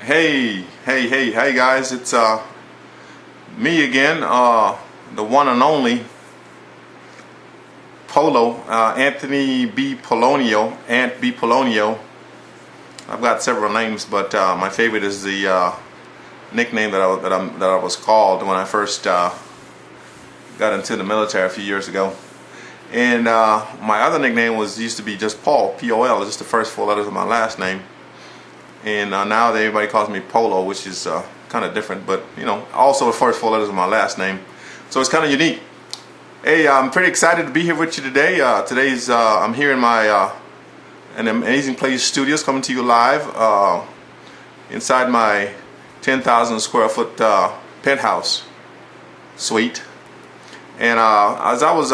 Hey guys, it's me again, the one and only Polo, Anthony B. Polonio, Ant B. Polonio. I've got several names, but my favorite is the nickname that I was called when I first got into the military a few years ago. And my other nickname used to be just Paul, P-O-L, just the first four letters of my last name. And now everybody calls me Polo, which is kind of different, but also the first four letters of my last name. So it's kind of unique. Hey, I'm pretty excited to be here with you today. I'm here in my an Amazing Place Studios, coming to you live inside my 10,000 square foot penthouse suite. And as I was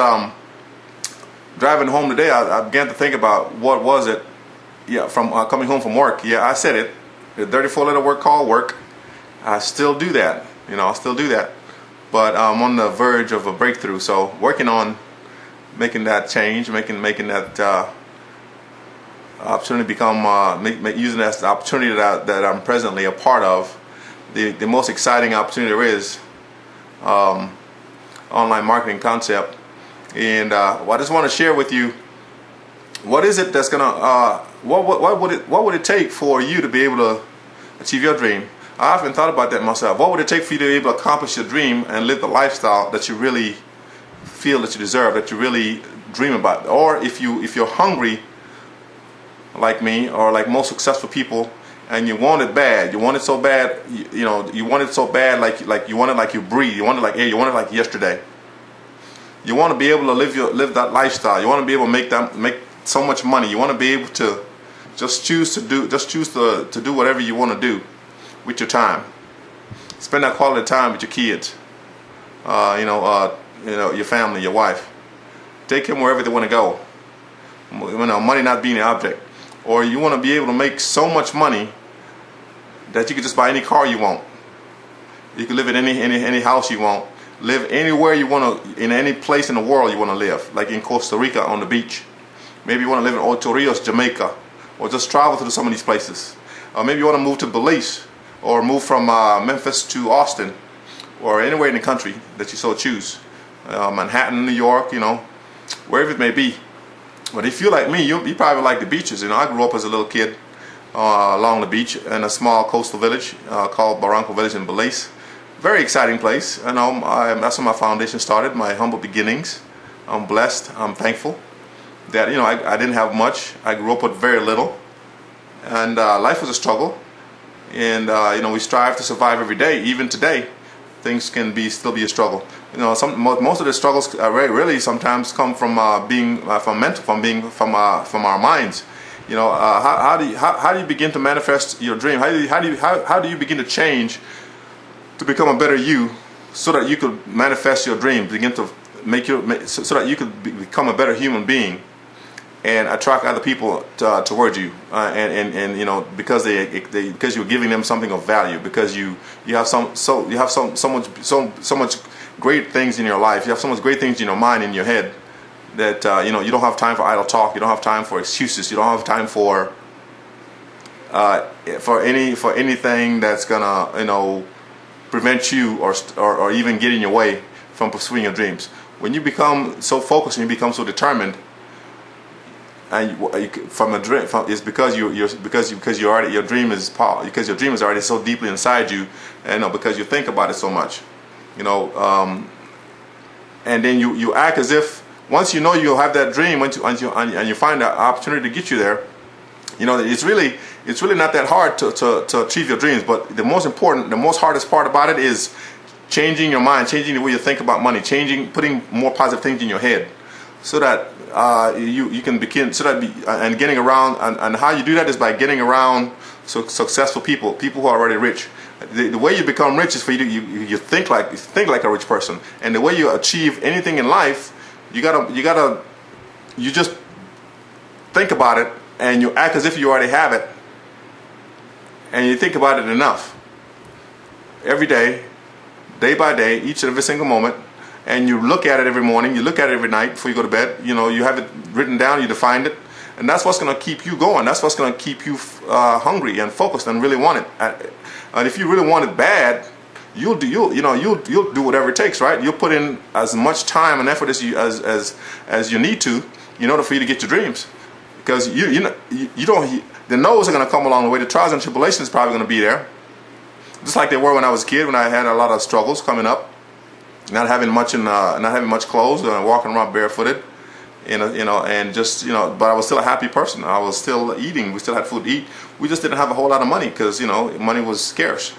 driving home today, I began to think about what was it. Yeah, from coming home from work. Yeah, I said it. The 34-letter word called work. I still do that. I still do that. But I'm on the verge of a breakthrough. So working on making that change, making that opportunity become using that as the opportunity that I'm presently a part of. The most exciting opportunity there is, online marketing concept. And I just want to share with you, what is it that's gonna what would it take for you to be able to achieve your dream? I often thought about that myself. What would it take for you to be able to accomplish your dream and live the lifestyle that you really feel that you deserve, that you really dream about? Or if you're hungry like me, or like most successful people, and you want it bad, you want it so bad, you want it so bad, like you want it like you breathe, you want it like air, you want it like yesterday. You want to be able to live that lifestyle. You want to be able to make so much money. You want to be able to just choose to do whatever you want to do with your time. Spend that quality time with your kids, your family, your wife. Take them wherever they want to go. Money not being the object. Or you want to be able to make so much money that you can just buy any car you want. You can live in any house you want. Live anywhere you want to, in any place in the world you want to live. Like in Costa Rica on the beach. Maybe you want to live in Ocho Rios, Jamaica, or just travel to some of these places. Maybe you want to move to Belize, or move from Memphis to Austin, or anywhere in the country that you so choose. Manhattan, New York, wherever it may be. But if you're like me, you probably like the beaches. I grew up as a little kid along the beach in a small coastal village called Barranco Village in Belize. Very exciting place. That's where my foundation started, my humble beginnings. I'm blessed. I'm thankful that I didn't have much. I grew up with very little, and life was a struggle. And we strive to survive every day. Even today, things can still be a struggle. Most of the struggles really sometimes come from from our minds. How do you begin to manifest your dream? How do you begin to change to become a better you, so that you could manifest your dream, begin to so that you could become a better human being and attract other people towards you, because because you're giving them something of value, because you have so much great things in your life, you have so much great things in your mind, in your head, that you don't have time for idle talk, you don't have time for excuses, you don't have time for anything that's gonna prevent you or even get in your way from pursuing your dreams. When you become so focused and you become so determined, and it's because your dream is already so deeply inside you, and because you think about it so much, and then you act as if once you'll have that dream, and you find that opportunity to get you there. It's really not that hard to achieve your dreams. But the most hardest part about it is changing your mind, changing the way you think about money, putting more positive things in your head, so that you can begin, and getting around, and how you do that is by getting around successful people who are already rich. The way you become rich is for you think like a rich person, and the way you achieve anything in life, you just think about it, and you act as if you already have it, and you think about it enough every day, day by day, each and every single moment, and you look at it every morning, you look at it every night before you go to bed. You have it written down, you defined it, and that's what's going to keep you going. That's what's going to keep you hungry and focused and really want it. And if you really want it bad, you'll do whatever it takes, right? You'll put in as much time and effort as you need to in order for you to get your dreams, because the no's are going to come along the way. The trials and tribulations is probably going to be there, just like they were when I was a kid, when I had a lot of struggles coming up, not having much clothes, walking around barefooted, and just but I was still a happy person. I was still eating. We still had food to eat. We just didn't have a whole lot of money because money was scarce.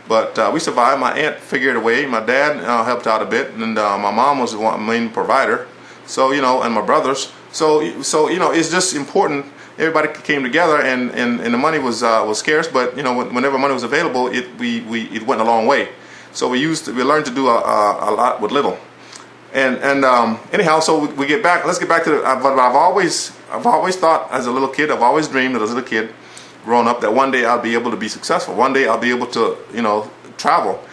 But we survived. My aunt figured a way. My dad helped out a bit, and my mom was the main provider. So and my brothers. So it's just important. Everybody came together, and the money was scarce. But whenever money was available, it went a long way. So we learned to do a lot with little. And anyhow, so we get back. Let's get back to what I've always thought as a little kid. I've always dreamed as a little kid, growing up, that one day I'll be able to be successful. One day I'll be able to travel.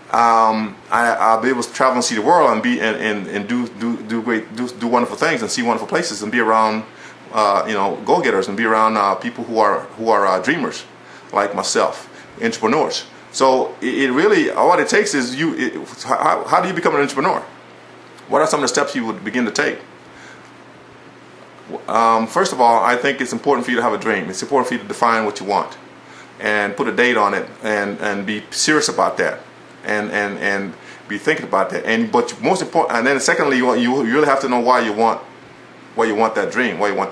I'll be able to travel and see the world and do wonderful things and see wonderful places and be around go-getters and be around people who are dreamers like myself, entrepreneurs. So it really, all it takes is how do you become an entrepreneur? What are some of the steps you would begin to take? First of all, I think it's important for you to have a dream. It's important for you to define what you want and put a date on it and be serious about that and be thinking about that. But most important, and then secondly, you really have to know why you want that dream, why you want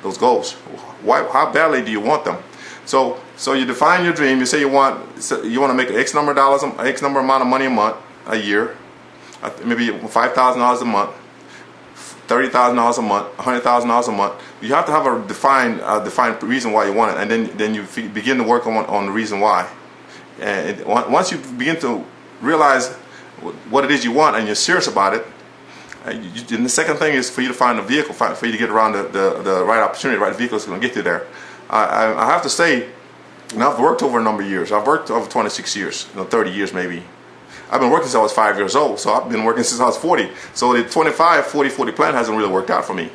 those goals. How badly do you want them? So you define your dream. You say you want to make X number of dollars, X number amount of money a year, maybe $5,000 a month, $30,000 a month, $100,000 a month. You have to have a defined reason why you want it, and then you begin to work on the reason why. And once you begin to realize what it is you want and you're serious about it, and the second thing is for you to find a vehicle, for you to get around the right opportunity, the right vehicle is going to get you there. I have to say, I've worked over a number of years. I've worked over 26 years, 30 years maybe. I've been working since I was 5 years old, so I've been working since I was 40. So the 25-40-40 plan hasn't really worked out for me.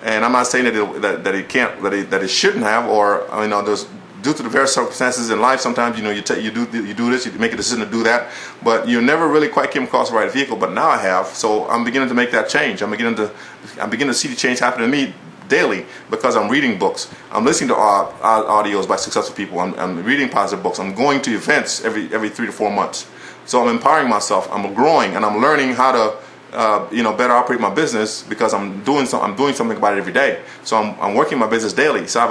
And I'm not saying that it shouldn't have, or there's, due to the various circumstances in life, sometimes you do this, you make a decision to do that, but you never really quite came across the right vehicle. But now I have, so I'm beginning to make that change. I'm beginning to see the change happen to me daily, because I'm reading books, I'm listening to audios by successful people, I'm reading positive books, I'm going to events every 3 to 4 months. So I'm empowering myself, I'm growing, and I'm learning how to better operate my business, because I'm doing something about it every day. So I'm working my business daily. So I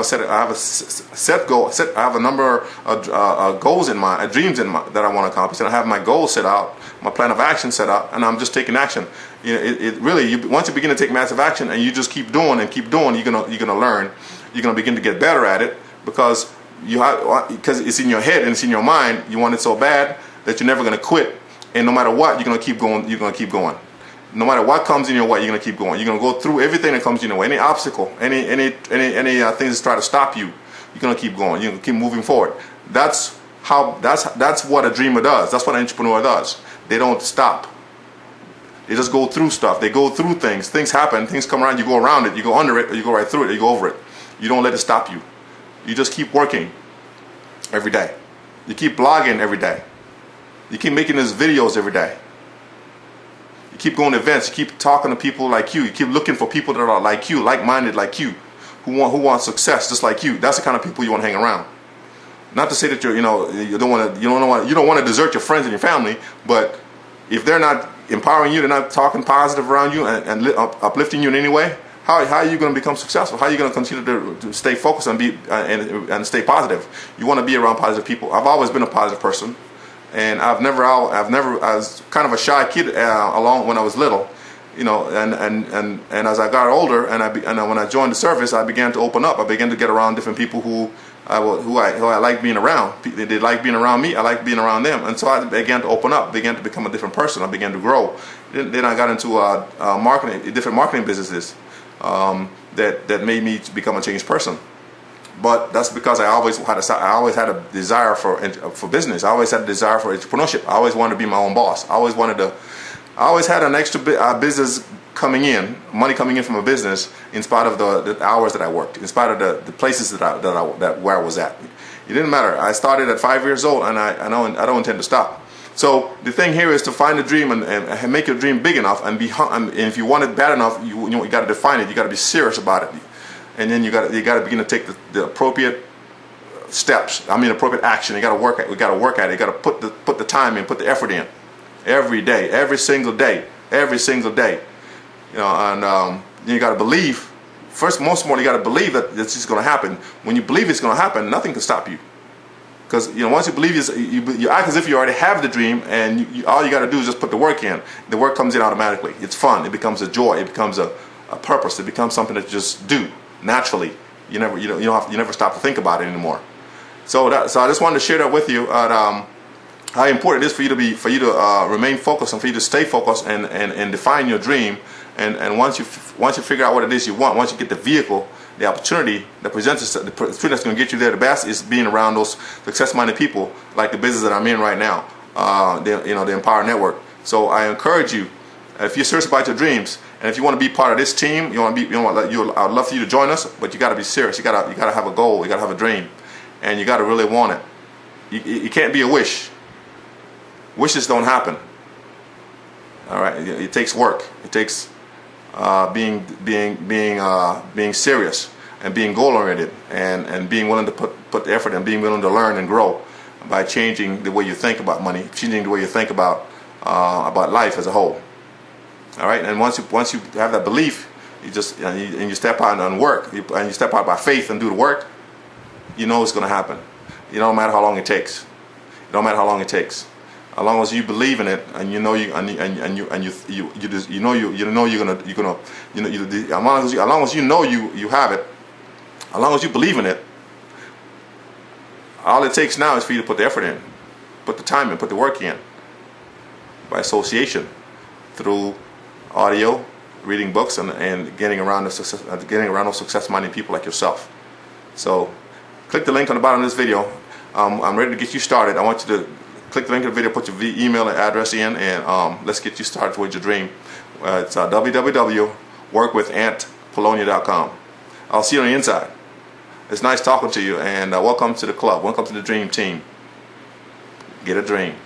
have a number of goals in mind, dreams in mind that I want to accomplish, and I have my goals set out, my plan of action set out, and I'm just taking action. Once you begin to take massive action and you just keep doing, you're gonna learn. You're gonna begin to get better at it, because it's in your head and it's in your mind. You want it so bad that you're never gonna quit, and no matter what, you're gonna keep going. You're gonna keep going. No matter what comes in your way, you're gonna keep going. You're gonna go through everything that comes in your way, any obstacle, any things that try to stop you. You're gonna keep going. You're gonna keep moving forward. That's what a dreamer does. That's what an entrepreneur does. They don't stop. They just go through stuff. They go through things. Things happen. Things come around. You go around it. You go under it, or you go right through it, or you go over it. You don't let it stop you. You just keep working every day. You keep blogging every day. You keep making these videos every day. You keep going to events. You keep talking to people like you. You keep looking for people that are like you, like-minded like you, who want success just like you. That's the kind of people you want to hang around. Not to say that you don't want to desert your friends and your family, but if they're not empowering you, they're not talking positive around you and uplifting you in any way, how are you going to become successful? How are you going to continue to stay focused and and stay positive? You want to be around positive people. I've always been a positive person. And I was kind of a shy kid along when I was little, and as I got older and when I joined the service, I began to open up. I began to get around different people who I liked being around. They liked being around me. I liked being around them, and so I began to open up, began to become a different person. I began to grow. Then I got into different marketing businesses that made me become a changed person. But that's because I always had a desire for business. I always had a desire for entrepreneurship. I always wanted to be my own boss. I always had an extra business coming in, money coming in from a business, in spite of the hours that I worked, in spite of the places where I was at. It didn't matter. I started at 5 years old, and I don't intend to stop. So the thing here is to find a dream and make your dream big enough, and if you want it bad enough, you got to define it. You got to be serious about it, and then you got to begin to take the appropriate steps. I mean, appropriate action. You got to work at. We got to work at it. You got to put the time in, put the effort in, every day, every single day. You know, and you got to believe. Most importantly, you got to believe that this is going to happen. When you believe it's going to happen, nothing can stop you. Because once you believe, you act as if you already have the dream, and all you got to do is just put the work in. The work comes in automatically. It's fun. It becomes a joy. It becomes a purpose. It becomes something that you just do naturally. You never stop to think about it anymore. So I just wanted to share that with you. How important it is for you to remain focused, and for you to stay focused and define your dream. And once you figure out what it is you want, once you get the vehicle, the opportunity that presents itself, the opportunity that's going to get you there the best is being around those success-minded people like the business that I'm in right now, the Empower Network. So I encourage you, if you're serious about your dreams, and if you want to be part of this team, I'd love for you to join us. But you got to be serious. You got to have a goal. You got to have a dream, and you got to really want it. You can't be a wish. Wishes don't happen. All right, it takes work. It takes being serious and being goal-oriented and being willing to put the effort and being willing to learn and grow by changing the way you think about money, changing the way you think about life as a whole. All right, and once you have that belief, you step out and work, and you step out by faith and do the work. You know it's going to happen. It don't matter how long it takes. It don't matter how long it takes. As long as you believe in it, and as long as you know you have it, as long as you believe in it, all it takes now is for you to put the effort in, put the time in, put the work in, by association, through audio, reading books, and getting around those success-minded people like yourself. So, click the link on the bottom of this video. I'm ready to get you started. I want you to click the link in the video, put your email and address in, and let's get you started towards your dream. It's www.workwithantpolonia.com. I'll see you on the inside. It's nice talking to you, and welcome to the club. Welcome to the dream team. Get a dream.